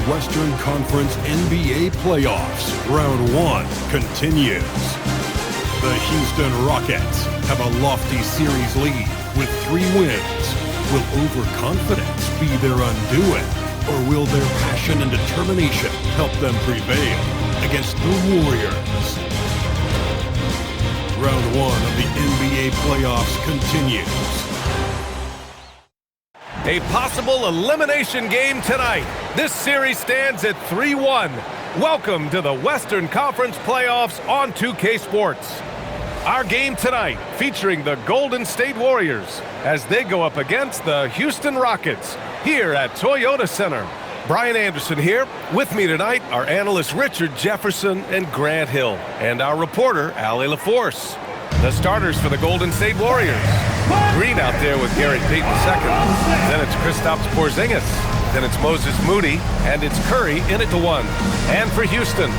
Western Conference NBA playoffs. Round 1 continues. The Houston Rockets have a lofty series lead with 3 wins. Will overconfidence be their undoing, or will their passion and determination help them prevail against the Warriors? Round 1 of the NBA playoffs continues. A possible elimination game tonight. This series stands at 3-1. Welcome to the Western Conference Playoffs on 2K Sports. Our game tonight featuring the Golden State Warriors as they go up against the Houston Rockets here at Toyota Center. Brian Anderson here. With me tonight are analysts Richard Jefferson and Grant Hill, and our reporter, Allie LaForce. The starters for the Golden State Warriors. Green out there with Gary Payton II. Then it's Kristaps Porzingis. Then it's Moses Moody. And it's Curry in at the 1. And for Houston,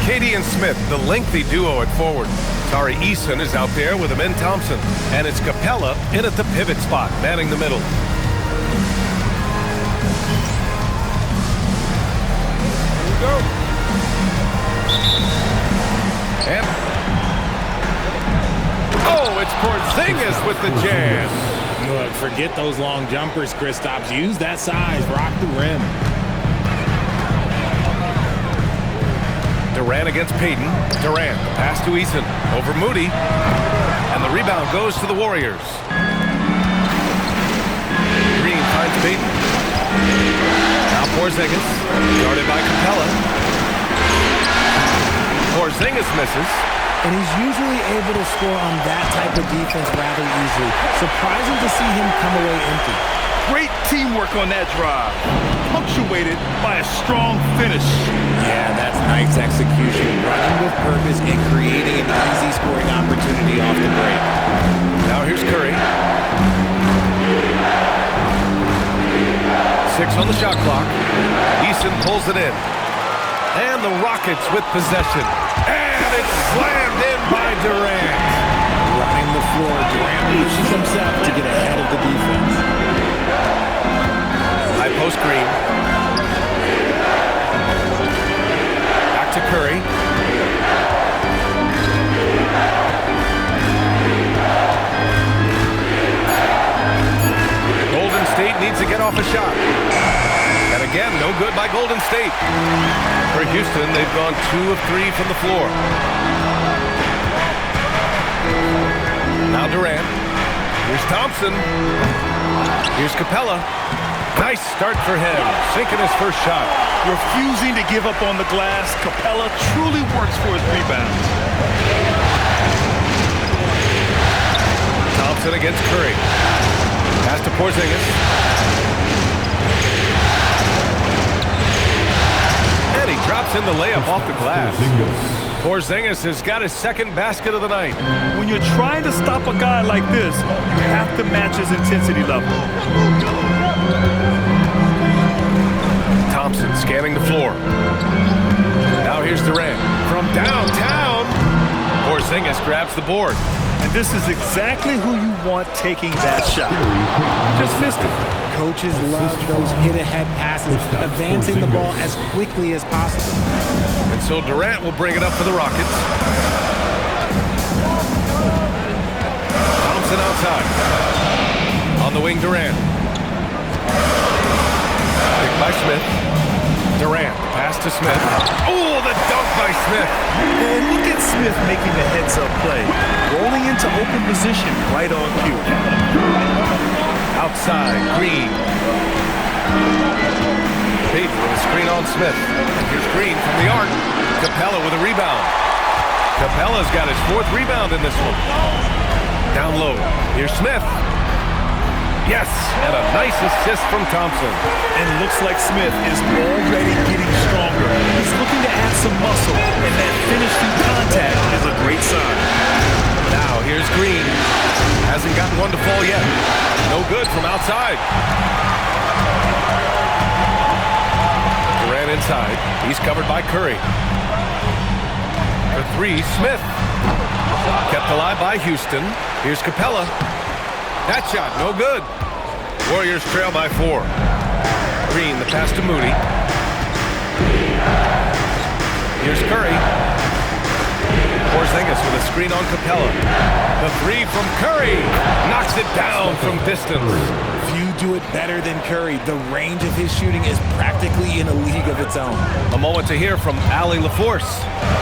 Katie and Smith, the lengthy duo at forward. Tari Eason is out there with Amen Thompson. And it's Capella in at the pivot spot, manning the middle. Here we go. And it's Porzingis with the jam. Look, forget those long jumpers, Kristaps. Use that size. Rock the rim. Durant against Payton. Durant, pass to Eason. Over Moody. And the rebound goes to the Warriors. Green finds Payton. Now Porzingis. Guarded by Capella. Porzingis misses. And he's usually able to score on that type of defense rather easily. Surprising to see him come away empty. Great teamwork on that drive, punctuated by a strong finish. Yeah, that's nice execution. Running with purpose and creating an easy scoring opportunity off the break. Now here's Curry. 6 on the shot clock. Eason pulls it in. And the Rockets with possession. And it's slammed in by Durant. Running the floor, Durant pushes himself to get ahead of the defense. High post Green. Back to Curry. Golden State needs to get off a shot. And again, no good by Golden State. For Houston, they've gone 2 of 3 from the floor. Now Durant. Here's Thompson. Here's Capella. Nice start for him, sinking his first shot. Refusing to give up on the glass, Capella truly works for his rebounds. Thompson against Curry. Pass to Porzingis. And he drops in the layup off the glass. Porzingis has got his second basket of the night. When you're trying to stop a guy like this, you have to match his intensity level. Thompson scanning the floor. Now here's Durant. From downtown, Porzingis grabs the board. And this is exactly who you want taking that shot. Just missed it. Coaches love those hit-ahead passes, advancing the ball as quickly as possible. And so Durant will bring it up for the Rockets. Thompson outside. On the wing, Durant. Picked by Smith. Durant, pass to Smith. Oh, the dunk by Smith. And look at Smith making the heads-up play. Rolling into open position right on cue. Outside, Green. Payton with a screen on Smith. And here's Green from the arc. Capella with a rebound. Capella's got his 4th rebound in this one. Down low. Here's Smith. Yes, and a nice assist from Thompson. And looks like Smith is already getting stronger. He's looking to add some muscle, and that finish through contact is a great sign. Now here's Green. Hasn't gotten one to fall yet. No good from outside. Durant inside. He's covered by Curry. For 3, Smith. Kept alive by Houston. Here's Capella. That shot, no good. Warriors trail by 4. Green, the pass to Moody. Here's Curry. Porzingis with a screen on Capella. The three from Curry. Knocks it down from distance. Few do it better than Curry. The range of his shooting is practically in a league of its own. A moment to hear from Allie LaForce.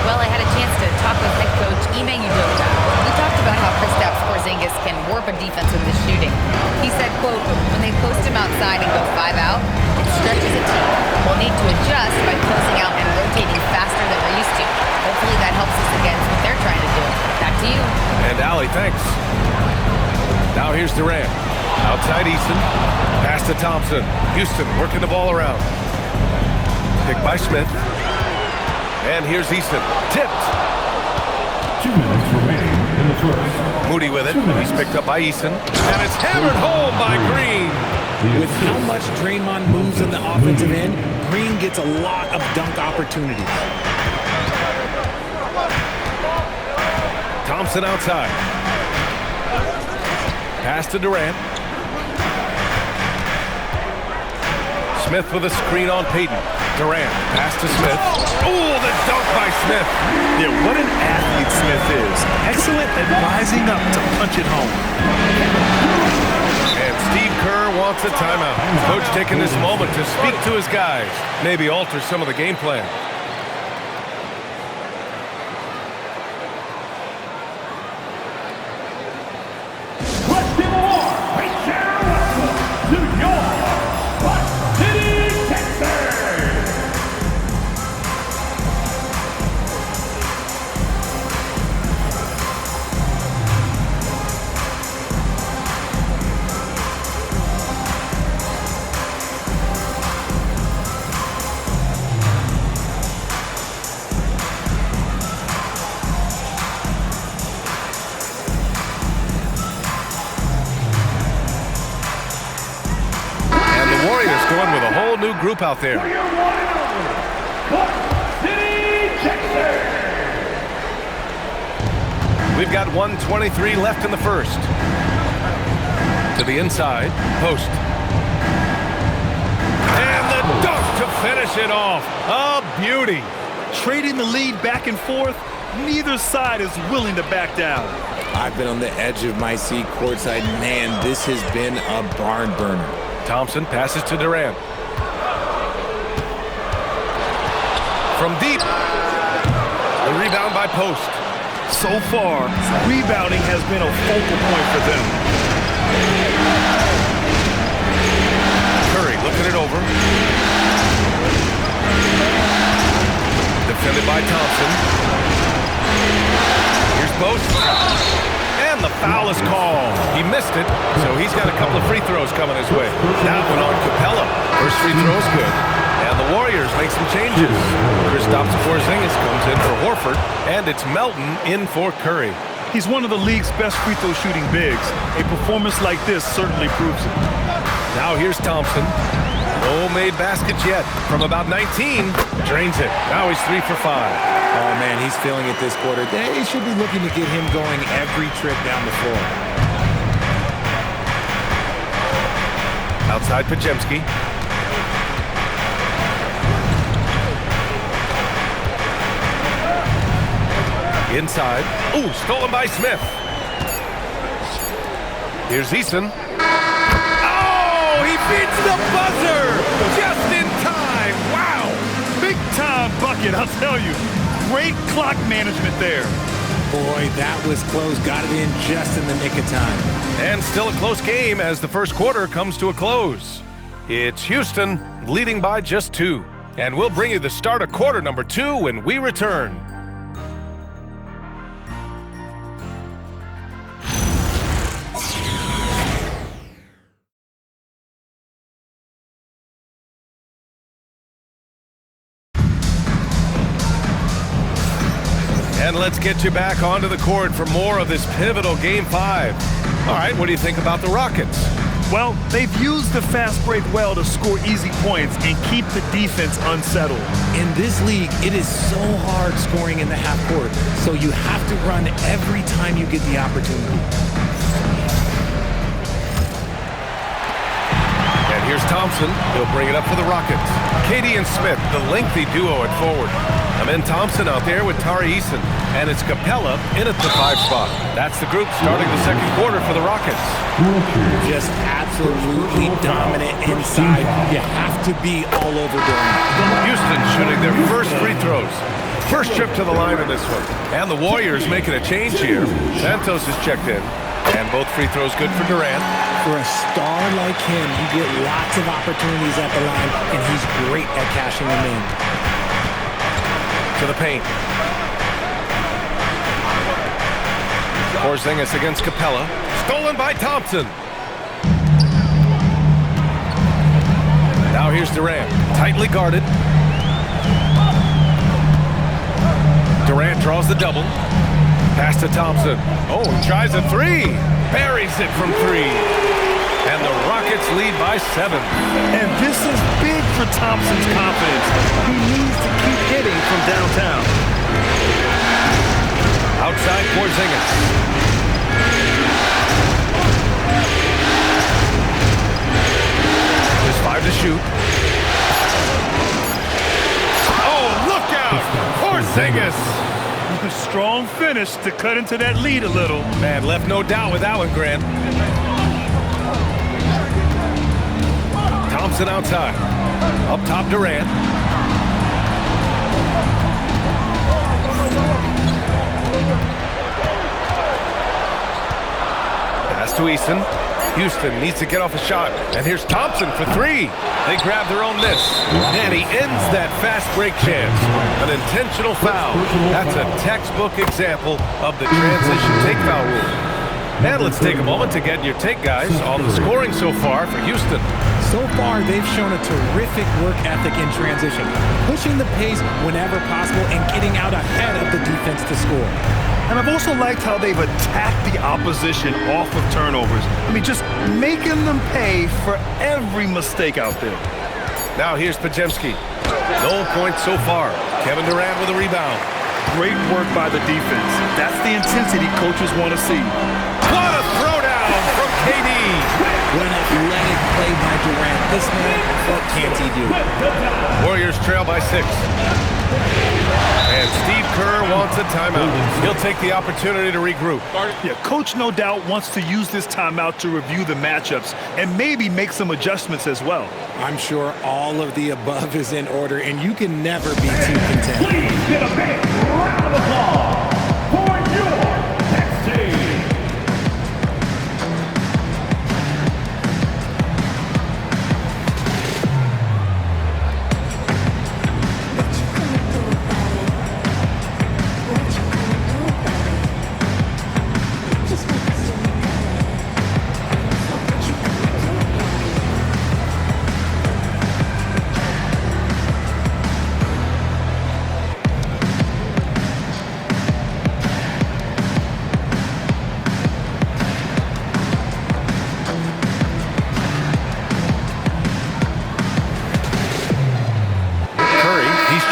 Well, I had a chance to talk with head coach Ime Udoka. We talked about how Kristaps Porzingis can warp a defense with his shooting. He said, quote, when they post him outside and go 5 out, it stretches a team. We'll need to adjust by closing out and rotating faster than we're used to. Hopefully that helps us against what they're trying to do. Back to you. And Allie, thanks. Now here's Durant. Outside Easton. Pass to Thompson. Houston working the ball around. Picked by Smith. And here's Easton. Tipped. 2 minutes remaining in the first. Moody with it. He's picked up by Easton. And it's hammered home by Green. With how much Draymond moves on the offensive end, Green gets a lot of dunk opportunities. Thompson outside. Pass to Durant. Smith with a screen on Payton. Durant, pass to Smith. Oh, the dunk by Smith. Yeah, what an athlete Smith is. Excellent at rising up to punch it home. And Steve Kerr wants a timeout. Coach taking this moment to speak to his guys. Maybe alter some of the game plan. Going with a whole new group out there. We've got 1:23 left in the first. To the inside, post. And the dunk to finish it off. A beauty. Trading the lead back and forth, neither side is willing to back down. I've been on the edge of my seat courtside. Man, this has been a barn burner. Thompson passes to Durant. From deep. The rebound by Post. So far, rebounding has been a focal point for them. Curry looking it over. Defended by Thompson. Here's Post. And the foul is called. He missed it, so he's got a couple of free throws coming his way. That one on Capella. First free throw is good. And the Warriors make some changes. Kristaps Porzingis comes in for Horford, and it's Melton in for Curry. He's one of the league's best free throw shooting bigs. A performance like this certainly proves it. Now here's Thompson. No made baskets yet. From about 19, drains it. Now he's 3 for 5. Oh, man, he's feeling it this quarter. They should be looking to get him going every trip down the floor. Outside Podziemski. Inside. Ooh, stolen by Smith. Here's Easton. Oh, he beats the buzzer just in time. Wow. Big time bucket, I'll tell you. Great clock management there. Boy, that was close. Got it in just in the nick of time. And still a close game as the first quarter comes to a close. It's Houston leading by just 2. And we'll bring you the start of quarter number 2 when we return. And let's get you back onto the court for more of this pivotal Game 5. All right, what do you think about the Rockets? Well, they've used the fast break well to score easy points and keep the defense unsettled. In this league, it is so hard scoring in the half court, so you have to run every time you get the opportunity. And Here's Thompson. He'll bring it up for the Rockets. Katie and Smith, the lengthy duo at forward. And then Thompson out there with Tari Eason. And it's Capella in at the 5 spot. That's the group starting the second quarter for the Rockets. Just absolutely dominant inside. You have to be all over Durant. Houston shooting their first free throws. First trip to the line in this one. And the Warriors making a change here. Santos is checked in. And both free throws good for Durant. For a star like him, you get lots of opportunities at the line, and he's great at cashing them in. To the paint. Porzingis against Capella. Stolen by Thompson. Now here's Durant. Tightly guarded. Durant draws the double. Pass to Thompson. Oh, tries a three. Buries it from 3. And the Rockets lead by 7. And this is big for Thompson's confidence. He needs to keep hitting from downtown. Outside Porzingis. There's 5 to shoot. Oh, look out! Porzingis! A strong finish to cut into that lead a little. Man, left no doubt with that one, Grant. Thompson outside. Up top, Durant. Pass to Eason. Houston needs to get off a shot. And here's Thompson for 3. They grab their own miss. And he ends that fast break chance. An intentional foul. That's a textbook example of the transition take foul rule. And let's take a moment to get your take, guys, on the scoring so far for Houston. So far, they've shown a terrific work ethic in transition, pushing the pace whenever possible and getting out ahead of the defense to score. And I've also liked how they've attacked the opposition off of turnovers. I mean, just making them pay for every mistake out there. Now here's Podziemski. No points so far. Kevin Durant with a rebound. Great work by the defense. That's the intensity coaches want to see. What a throwdown from KD. What an athletic play by Durant. This man, what can't he do? Warriors trail by 6. And Steve Kerr wants a timeout. He'll take the opportunity to regroup. Yeah, Coach no doubt wants to use this timeout to review the matchups and maybe make some adjustments as well. I'm sure all of the above is in order, and you can never be too content. Please give a big round of applause for your next team.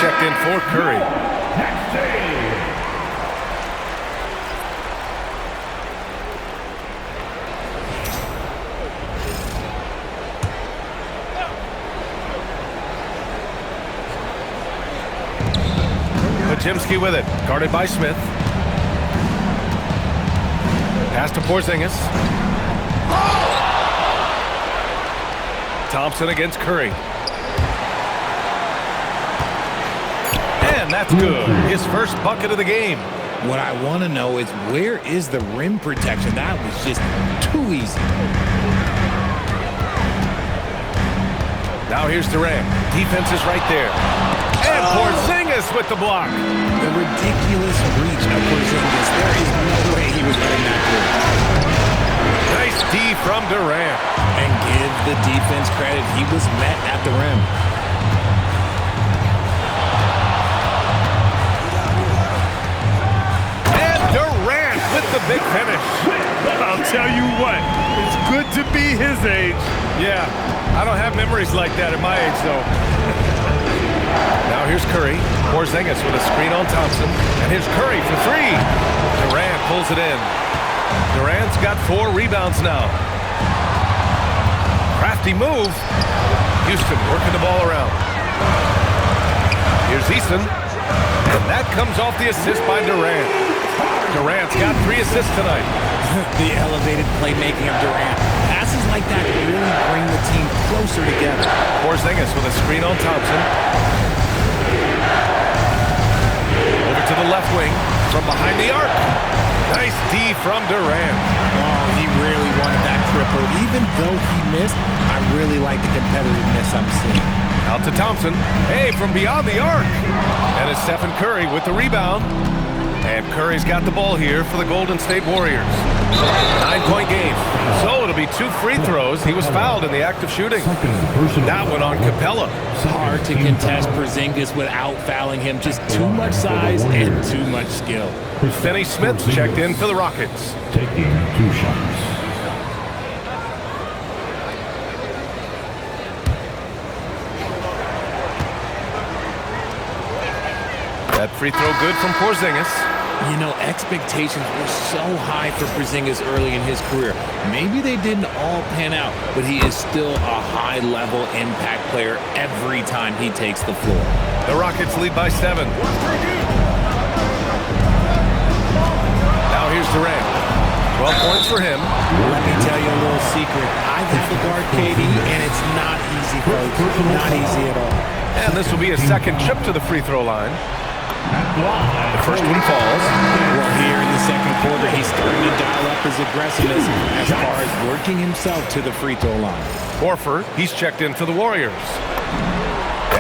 Checked in for Curry. Next team. Podziemski with it, guarded by Smith. Pass to Porzingis. Thompson against Curry. And that's good. His first bucket of the game. What I want to know is, where is the rim protection? That was just too easy. Now here's Durant. Defense is right there. And Porzingis with the block. The ridiculous reach of Porzingis. There is no way he was letting that go. Nice D from Durant. And give the defense credit. He was met at the rim. With the big finish. I'll tell you what, it's good to be his age. Yeah, I don't have memories like that at my age, though. Now here's Curry. Porzingis with a screen on Thompson. And here's Curry for 3. Durant pulls it in. Durant's got 4 rebounds now. Crafty move. Houston working the ball around. Here's Eason. And that comes off the assist by Durant. Durant's got 3 assists tonight. The elevated playmaking of Durant. Passes like that really bring the team closer together. Porzingis with a screen on Thompson. Over to the left wing from behind the arc. Nice D from Durant. Oh, he really wanted that triple. Even though he missed, I really like the competitiveness I'm seeing. Out to Thompson. Hey, from beyond the arc. And it's Stephen Curry with the rebound. And Curry's got the ball here for the Golden State Warriors. 9-point game. So it'll be 2 free throws. He was fouled in the act of shooting. That one on Capella. It's hard to contest Porzingis without fouling him. Just too much size and too much skill. Finney Smith checked in for the Rockets. Taking 2 shots. That free throw good from Porzingis. You know, expectations were so high for Porzingis early in his career. Maybe they didn't all pan out, but he is still a high-level impact player every time he takes the floor. The Rockets lead by 7. Now here's Durant. 12 points for him. Let me tell you a little secret. I've had to guard KD, and it's not easy, folks. Not easy at all. And this will be his second trip to the free throw line. The first one falls. Well, here in the second quarter, he's starting to dial up his aggressiveness as far as working himself to the free throw line. Horford, he's checked in for the Warriors.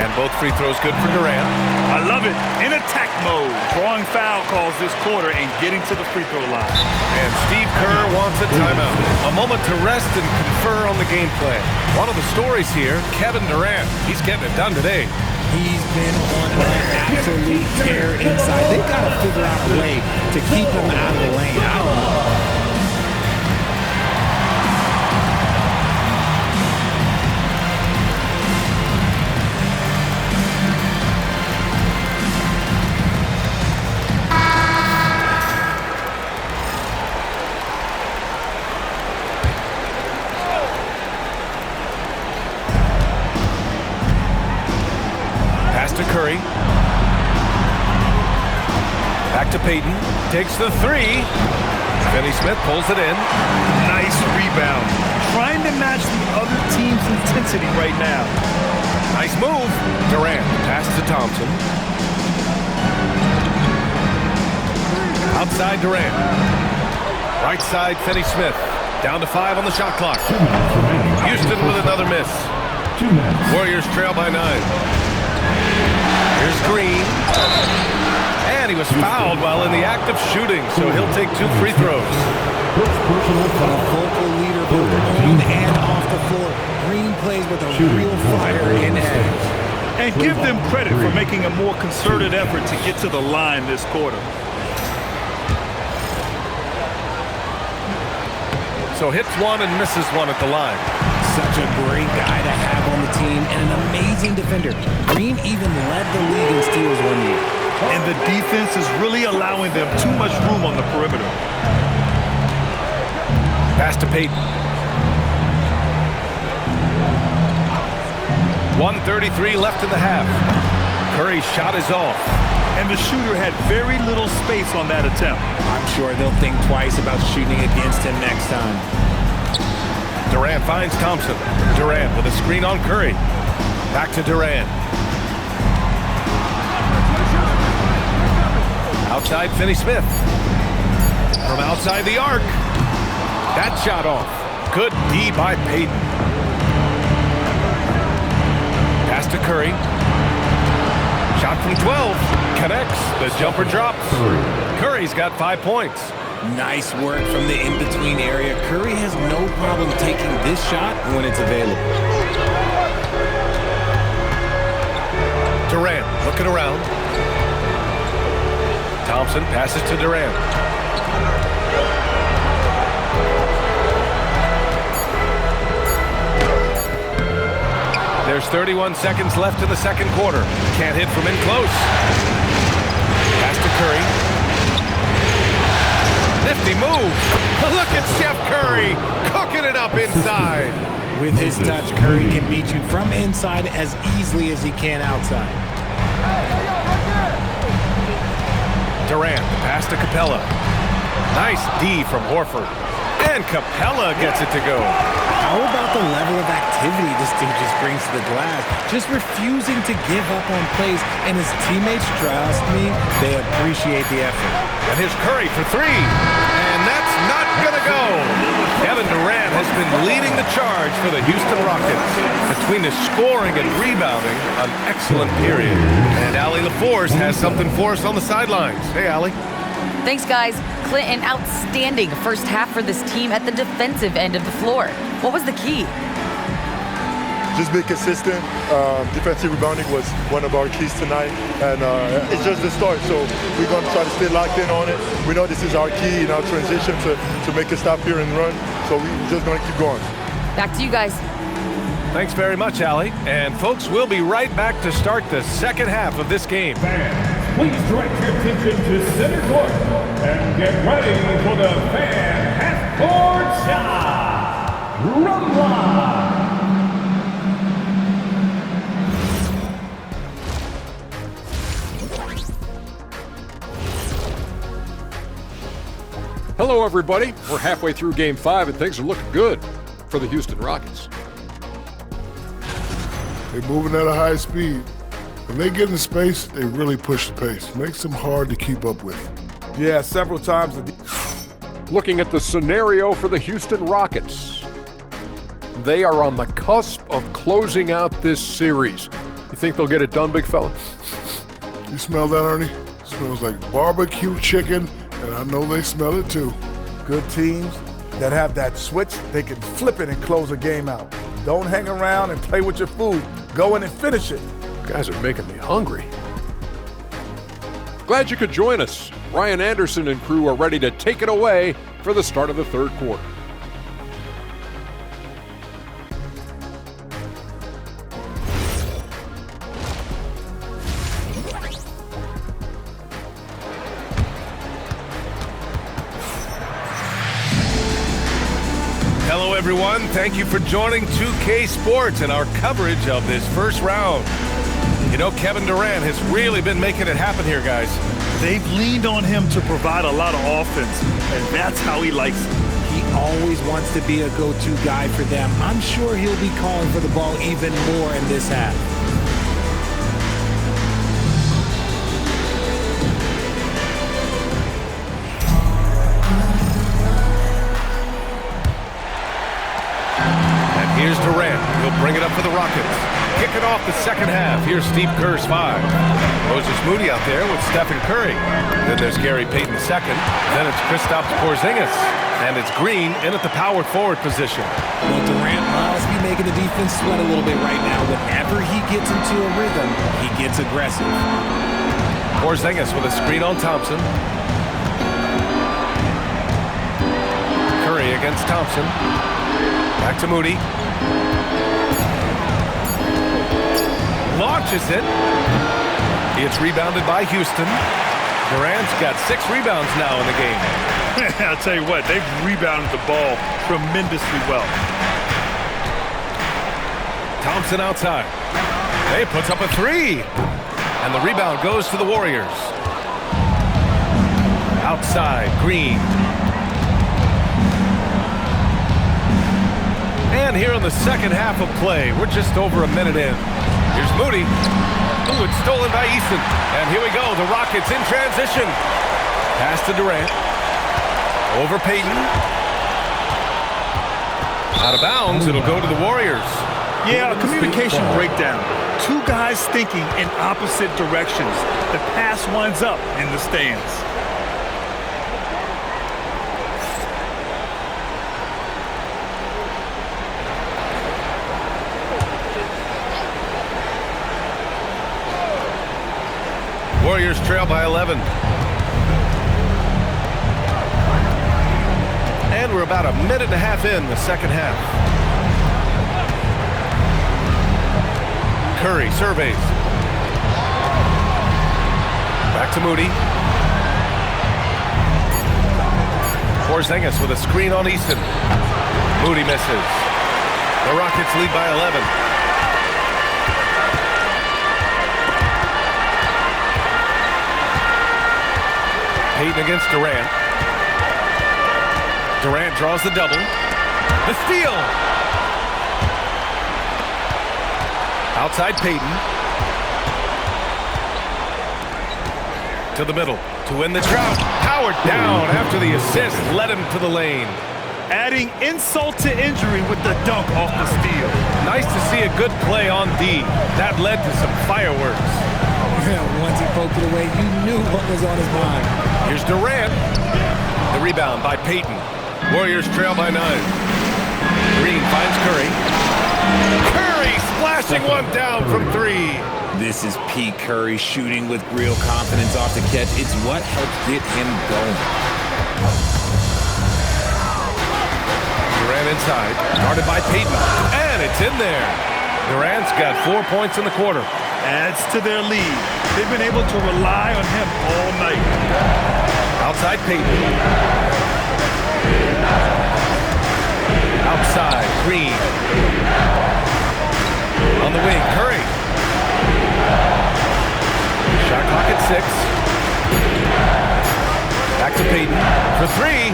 And both free throws good for Durant. I love it. In attack mode. Drawing foul calls this quarter and getting to the free throw line. And Steve Kerr wants a timeout. A moment to rest and confer on the game plan. One of the stories here, Kevin Durant. He's getting it done today. He's been on an absolute tear inside. They've got to figure out a way to keep him out of the lane. I don't know. To Curry. Back to Payton. Takes the 3. Finney Smith pulls it in. Nice rebound. Trying to match the other team's intensity right now. Nice move. Durant. Pass to Thompson. Outside Durant. Right side Finney Smith. Down to 5 on the shot clock. Houston with another miss. 2 minutes. Warriors trail by 9. Here's Green. And he was fouled while in the act of shooting, so he'll take 2 free throws. First personal A foul. vocal leader both on and off the floor. Green plays with a real fire and edge. And give them credit for making a more concerted effort to get to the line this quarter. So hits 1 and misses 1 at the line. Such a great guy to have on the team and an amazing defender. Green even led the league in steals one year. And the defense is really allowing them too much room on the perimeter. Pass to Payton. 1:33 left in the half. Curry's shot is off. And the shooter had very little space on that attempt. I'm sure they'll think twice about shooting against him next time. Durant finds Thompson. Durant with a screen on Curry. Back to Durant. Outside Finney Smith. From outside the arc. That shot off. Good D by Payton. Pass to Curry. Shot from 12. Connects. The jumper drops. Curry's got 5 points. Nice work from the in-between area. Curry has no problem taking this shot when it's available. Durant looking around. Thompson passes to Durant. There's 31 seconds left in the second quarter. Can't hit from in close. Pass to Curry. Nifty move. Look at Steph Curry cooking it up inside. With his touch, Curry can beat you from inside as easily as he can outside. Durant, pass to Capella. Nice D from Horford. And Capella gets it to go. How about the level of activity this dude just brings to the glass? Just refusing to give up on plays, and his teammates, trust me, they appreciate the effort. And here's Curry for three. And that's not going to go. Kevin Durant has been leading the charge for the Houston Rockets. Between the scoring and rebounding, an excellent period. And Allie LaForce has something for us on the sidelines. Hey, Allie. Thanks, guys. Clint, an outstanding first half for this team at the defensive end of the floor. What was the key? Just be consistent. Defensive rebounding was one of our keys tonight, and it's just the start. So we're going to try to stay locked in on it. We know this is our key in our transition to make a stop here and run. So we're just going to keep going. Back to you guys. Thanks very much, Allie. And folks, we'll be right back to start the second half of this game. Fans, please direct your attention to center court and get ready for the fan half-court shot. Rumble! Hello, everybody. We're halfway through Game 5, and things are looking good for the Houston Rockets. They're moving at a high speed. When they get in space, they really push the pace. Makes them hard to keep up with. Yeah, several times. Looking at the scenario for the Houston Rockets. They are on the cusp of closing out this series. You think they'll get it done, big fella? You smell that, Ernie? It smells like barbecue chicken, and I know they smell it too. Good teams that have that switch, they can flip it and close a game out. Don't hang around and play with your food. Go in and finish it. You guys are making me hungry. Glad you could join us. Ryan Anderson and crew are ready to take it away for the start of the third quarter. Hello, everyone. Thank you for joining 2K Sports and our coverage of this first round. You know, Kevin Durant has really been making it happen here, guys. They've leaned on him to provide a lot of offense, and that's how he likes it. He always wants to be a go-to guy for them. I'm sure he'll be calling for the ball even more in this half. Here's Durant. He'll bring it up for the Rockets. Kicking off the second half. Here's Steve Kerr's 5. Moses Moody out there with Stephen Curry. Then there's Gary Payton second. Then it's Kristaps Porzingis. And it's Green in at the power forward position. Well, Durant must be making the defense sweat a little bit right now. Whenever he gets into a rhythm, he gets aggressive. Porzingis with a screen on Thompson. Curry against Thompson. Back to Moody. Launches it. It's rebounded by Houston. Durant's got 6 rebounds now in the game. I'll tell you what, they've rebounded the ball tremendously well. Thompson outside. He puts up a 3. And the rebound goes to the Warriors. Outside, Green. And here in the second half of play, we're just over a minute in. Here's Moody. Ooh, it's stolen by Easton. And here we go, the Rockets in transition. Pass to Durant. Over Payton. Out of bounds, it'll go to the Warriors. Yeah, a communication breakdown. 2 guys thinking in opposite directions. The pass winds up in the stands. Warriors trail by 11. And we're about a minute and a half in the second half. Curry surveys. Back to Moody. Porzingis with a screen on Easton. Moody misses. The Rockets lead by 11. Payton against Durant. Durant draws the double. The steal. Outside Payton. To the middle to win the drought. Howard down after the assist led him to the lane. Adding insult to injury with the dunk off the steal. Nice to see a good play on D. That led to some fireworks. Once he poked it away, you knew what was on his mind. Here's Durant. The rebound by Payton. Warriors trail by 9. Green finds Curry. Curry splashing one down from 3. This is P. Curry shooting with real confidence off the catch. It's what helps get him going. Durant inside, guarded by Payton, and it's in there. Durant's got 4 points in the quarter. Adds to their lead. They've been able to rely on him all night. Outside Payton. Outside, Green. On the wing, Curry. Shot clock at 6. Back to Payton for 3.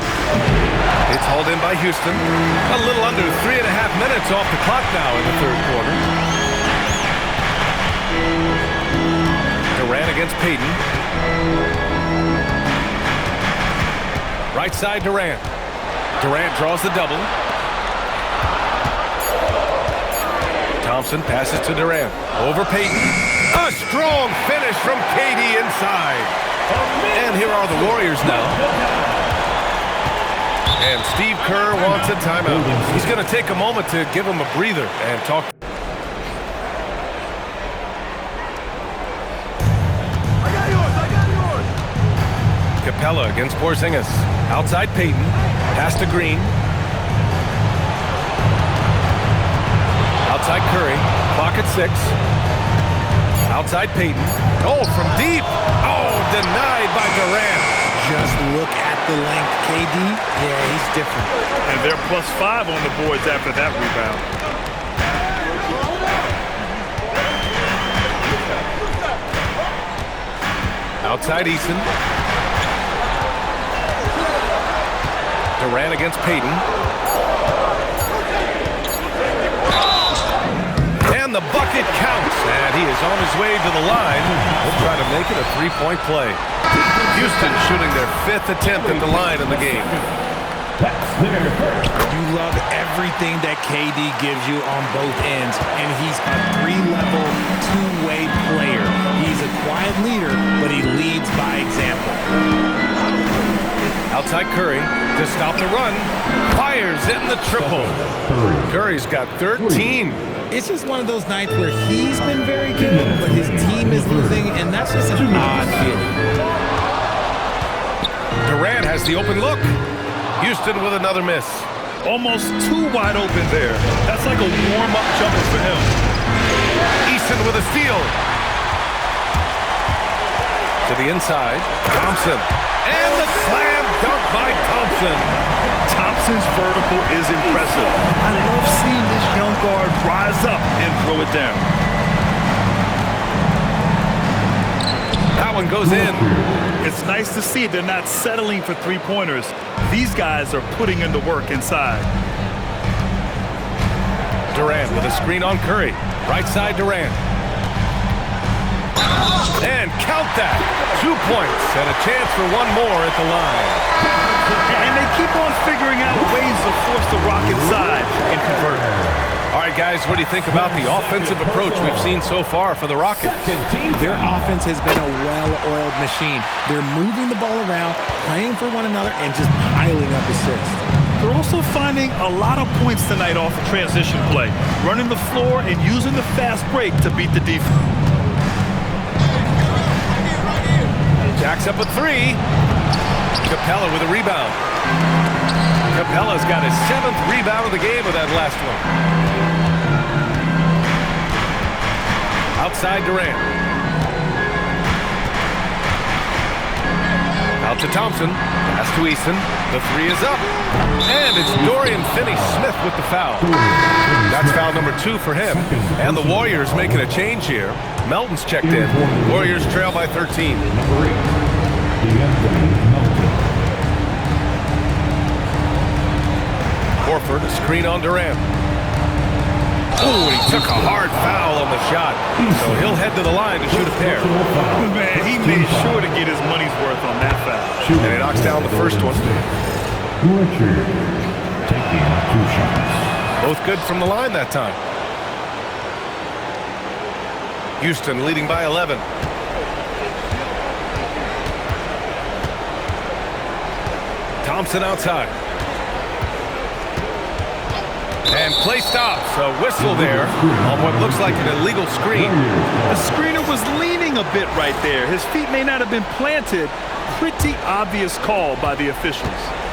It's hauled in by Houston. A little under 3.5 minutes off the clock now in the third quarter. Durant against Payton. Right side Durant. Durant draws the double. Thompson passes to Durant. Over Payton. A strong finish from KD inside. And here are the Warriors now. And Steve Kerr wants a timeout. He's going to take a moment to give him a breather and talk. I got yours. Capella against Porzingis. Outside Payton. Pass to Green. Outside Curry. Clock at 6. Outside Payton. Oh, from deep. Oh, denied by Durant. Just look at the length. KD, yeah, he's different. And they're +5 on the boards after that rebound. Outside Eason. Durant against Payton. And the bucket counts. And he is on his way to the line. He'll try to make it a 3-point play. Houston shooting their 5th attempt in the line in the game. You love everything that KD gives you on both ends, and he's a 3-level, two-way player. He's a quiet leader, but he leads by example. Outside Curry to stop the run. Fires in the triple. Curry's got 13. It's just one of those nights where he's been very good, but his team is losing, and that's just an odd feeling. Durant has the open look. Houston with another miss. Almost too wide open there. That's like a warm-up jumper for him. Eason with a steal. To the inside. Thompson. And the slam dunk by Thompson. Thompson's vertical is impressive. I love seeing this young guard rise up and throw it down. That one goes in. It's nice to see they're not settling for three-pointers. These guys are putting in the work inside. Durant with a screen on Curry. Right side Durant. And count that. 2 points and a chance for one more at the line. And they keep on figuring out ways to force the Rockets side and convert. All right, guys, what do you think about the offensive approach we've seen so far for the Rockets? Their offense has been a well-oiled machine. They're moving the ball around, playing for one another, and just piling up assists. They're also finding a lot of points tonight off of transition play, running the floor and using the fast break to beat the defense. Jacks up a 3. Capella with a rebound. Capella's got his 7th rebound of the game with that last one. Outside Durant. Out to Thompson. Pass to Eason. The three is up. And it's Dorian Finney-Smith with the foul. That's foul number 2 for him. And the Warriors making a change here. Melton's checked in. Warriors trail by 13. Horford, a screen on Durant. Oh, he took a hard foul on the shot. So he'll head to the line to shoot a pair. Man, he made sure to get his money's worth on that foul. And he knocks down the first one. Both good from the line that time. Houston leading by 11. Thompson outside. And play stops. A whistle there on what looks like an illegal screen. The screener was leaning a bit right there. His feet may not have been planted. Pretty obvious call by the officials.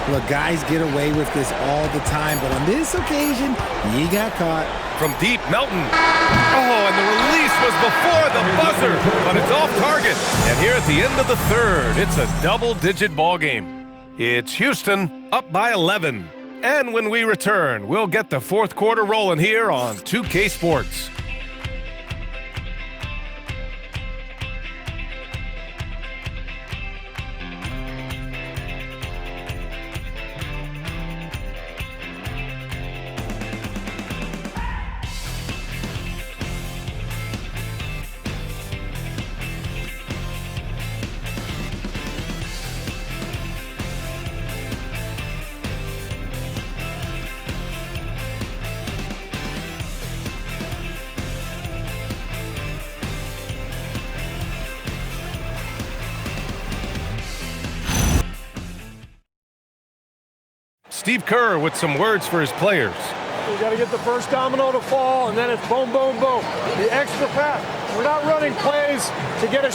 Look, guys get away with this all the time, but on this occasion, he got caught. From deep, Melton. Oh, and the release was before the buzzer, but it's off target. And here at the end of the third, it's a double-digit ball game. It's Houston up by 11. And when we return, we'll get the fourth quarter rolling here on 2K Sports. Steve Kerr with some words for his players. We got to get the first domino to fall, and then it's boom, boom, boom. The extra pass. We're not running plays to get a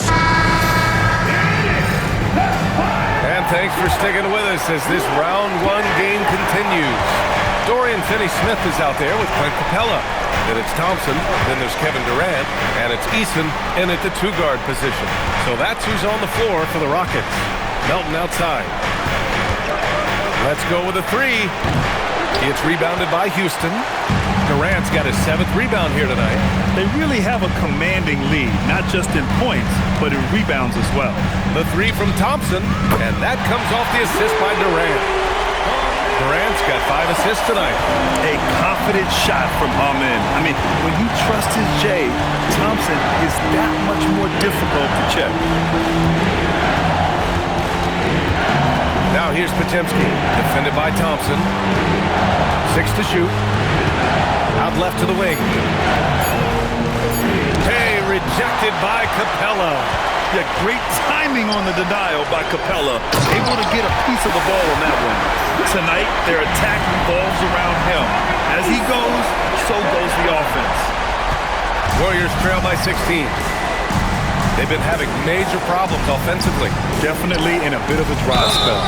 And thanks for sticking with us as this round one game continues. Dorian Finney-Smith is out there with Clint Capella. Then it's Thompson, then there's Kevin Durant, and it's Eason in at the two-guard position. So that's who's on the floor for the Rockets. Melton outside. Let's go with a three. It's rebounded by Houston. Durant's got his 7th rebound here tonight. They really have a commanding lead, not just in points, but in rebounds as well. The three from Thompson, and that comes off the assist by Durant. Durant's got 5 assists tonight. A confident shot from Amen. I mean, when he trusts his J, Thompson is that much more difficult to check. Now here's Podziemski, defended by Thompson. 6 to shoot. Out left to the wing. Hey, rejected by Capella. Yeah, great timing on the denial by Capella. Able to get a piece of the ball on that one. Tonight, their attack revolves around him. As he goes, so goes the offense. Warriors trail by 16. They've been having major problems offensively. Definitely in a bit of a dry spell.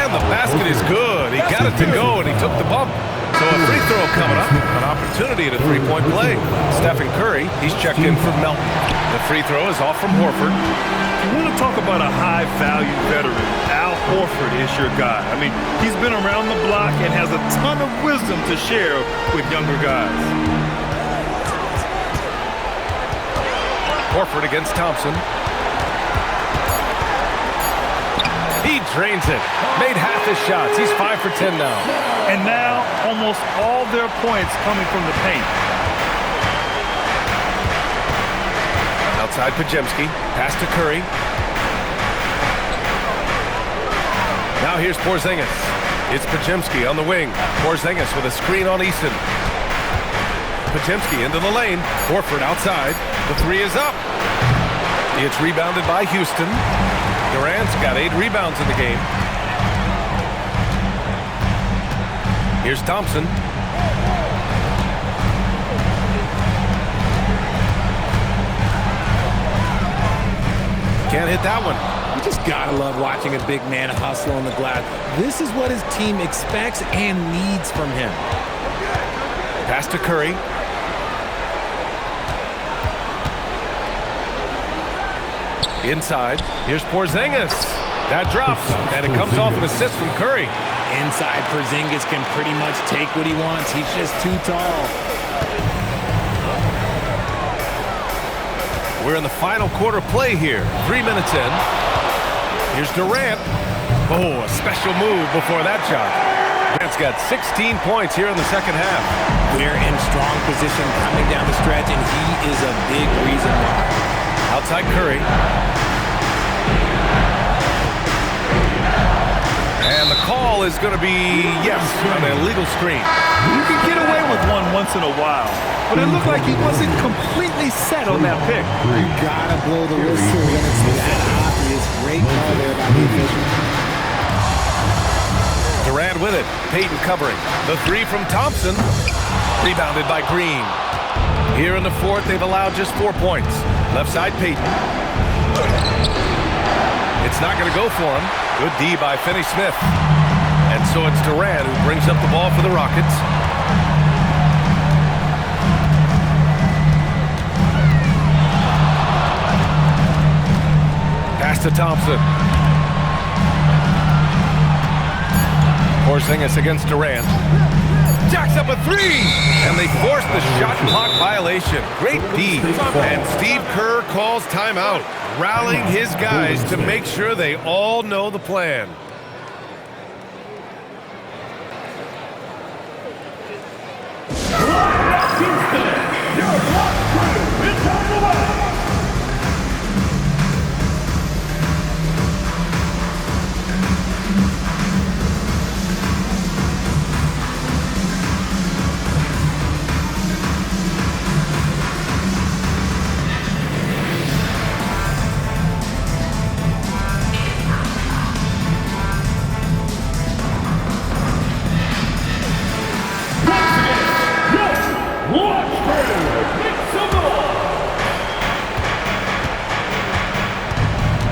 And the basket is good. He got it to go, and he took the bump. So a free throw coming up. An opportunity at a three-point play. Stephen Curry, he's checked in for Melton. The free throw is off from Horford. You want to talk about a high-value veteran. Al Horford is your guy. I mean, he's been around the block and has a ton of wisdom to share with younger guys. Horford against Thompson. He drains it. Made half his shots. He's 5 for 10 now. And now, almost all their points coming from the paint. Outside Podziemski. Pass to Curry. Now here's Porzingis. It's Podziemski on the wing. Porzingis with a screen on Eason. Podziemski into the lane. Horford outside. The three is up. It's rebounded by Houston. Durant's got 8 rebounds in the game. Here's Thompson. Can't hit that one. You just gotta love watching a big man hustle on the glass. This is what his team expects and needs from him. Pass to Curry. Inside. Here's Porzingis. That drops, and it comes off an assist from Curry. Inside, Porzingis can pretty much take what he wants. He's just too tall. We're in the final quarter play here. 3 minutes in. Here's Durant. Oh, a special move before that shot. Durant's got 16 points here in the second half. They're in strong position coming down the stretch, and he is a big reason why. Outside Curry. And the call is going to be, yes, an illegal screen. You can get away with one once in a while, but it looked like he wasn't completely set on that pick. You gotta blow the whistle when it's that obvious. Great call there by the official. Durant with it. Payton covering. The three from Thompson. Rebounded by Green. Here in the fourth, they've allowed just 4 points. Left side, Payton. It's not going to go for him. Good D by Finney-Smith. And so it's Durant who brings up the ball for the Rockets. Pass to Thompson. Porzingis against Durant. Jacks up a three! And they force the shot clock violation. Great D. And Steve Kerr calls timeout, rallying his guys to make sure they all know the plan.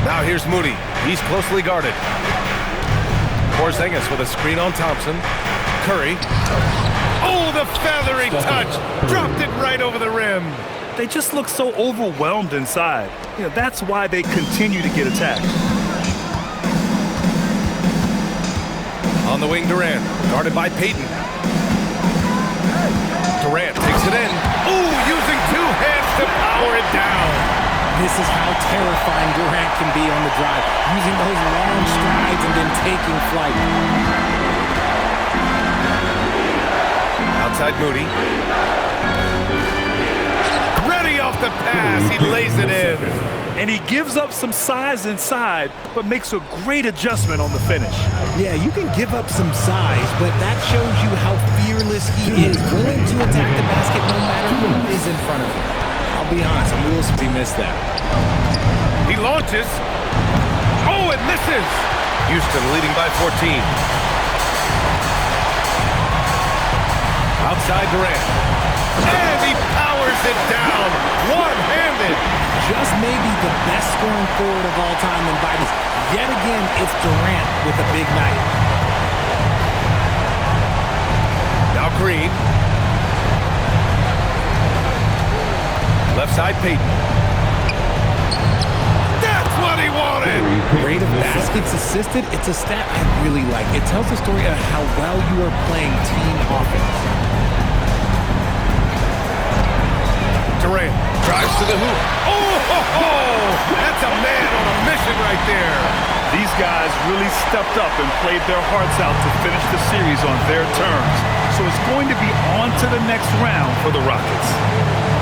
Now here's Moody. He's closely guarded. Porzingis with a screen on Thompson. Curry. Oh, the feathering touch. Dropped it right over the rim. They just look so overwhelmed inside. You know, that's why they continue to get attacked. On the wing, Durant. Guarded by Payton. Durant takes it in. Ooh, using two hands to power it down. This is how terrifying Durant can be on the drive, using those long strides and then taking flight. Outside Moody. Ready off the pass. He lays it in. And he gives up some size inside, but makes a great adjustment on the finish. Yeah, you can give up some size, but that shows you how fearless he is, willing to attack the basket no matter who is in front of him. I'll be honest, I'm a little surprised he missed that. He launches. Oh, it misses. Houston leading by 14. Outside Durant. And he powers it down. One-handed. Just maybe the best scoring forward of all time in Vikings. Yet again, it's Durant with a big night. Now Green. Left side, Payton. That's what he wanted! Rate of baskets assisted, it's a stat I really like. It tells the story of how well you are playing team offense. Durant drives to the hoop. Oh, that's a man on a mission right there. These guys really stepped up and played their hearts out to finish the series on their terms. So it's going to be on to the next round for the Rockets.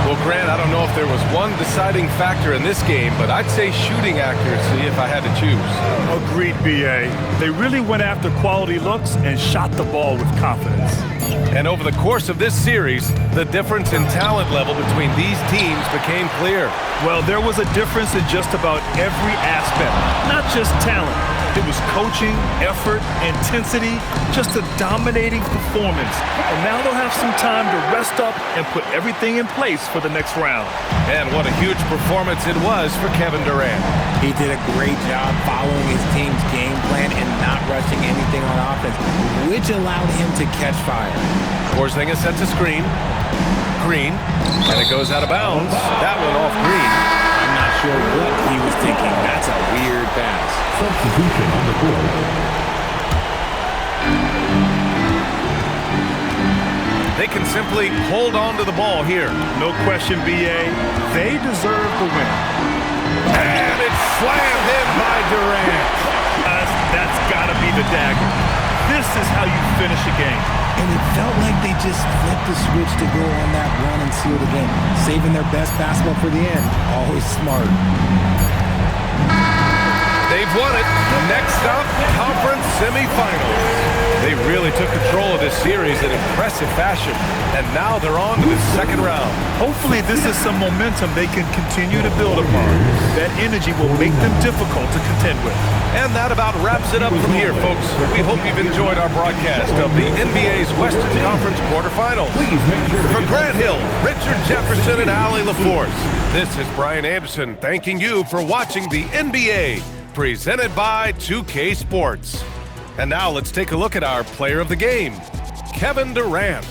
Well, Grant, I don't know if there was one deciding factor in this game, but I'd say shooting accuracy if I had to choose. Agreed, B.A. They really went after quality looks and shot the ball with confidence. And over the course of this series, the difference in talent level between these teams became clear. Well, there was a difference in just about every aspect, not just talent. It was coaching, effort, intensity, just a dominating performance. And now they'll have some time to rest up and put everything in place for the next round. And what a huge performance it was for Kevin Durant. He did a great job following his team's game plan and not rushing anything on offense, which allowed him to catch fire. Porzingis sets a screen. Green. And it goes out of bounds. That one off Green. I'm not sure what he was thinking. That's a weird pass. Substitution on the court. They can simply hold on to the ball here. No question, B.A. They deserve the win. And it's slammed in by Durant. That's got to be the dagger. This is how you finish a game. And it felt like they just flipped the switch to go on that run and seal the game. Saving their best basketball for the end. Always smart. They've won it. Next up, conference semifinals. They really took control of this series in impressive fashion, and now they're on to the second round. Hopefully this is some momentum they can continue to build upon. That energy will make them difficult to contend with. And that about wraps it up from here, folks. We hope you've enjoyed our broadcast of the NBA's Western Conference quarterfinals. For Grant Hill, Richard Jefferson, and Allie LaForce, this is Brian Anderson thanking you for watching the NBA, presented by 2K Sports. And now let's take a look at our player of the game, Kevin Durant.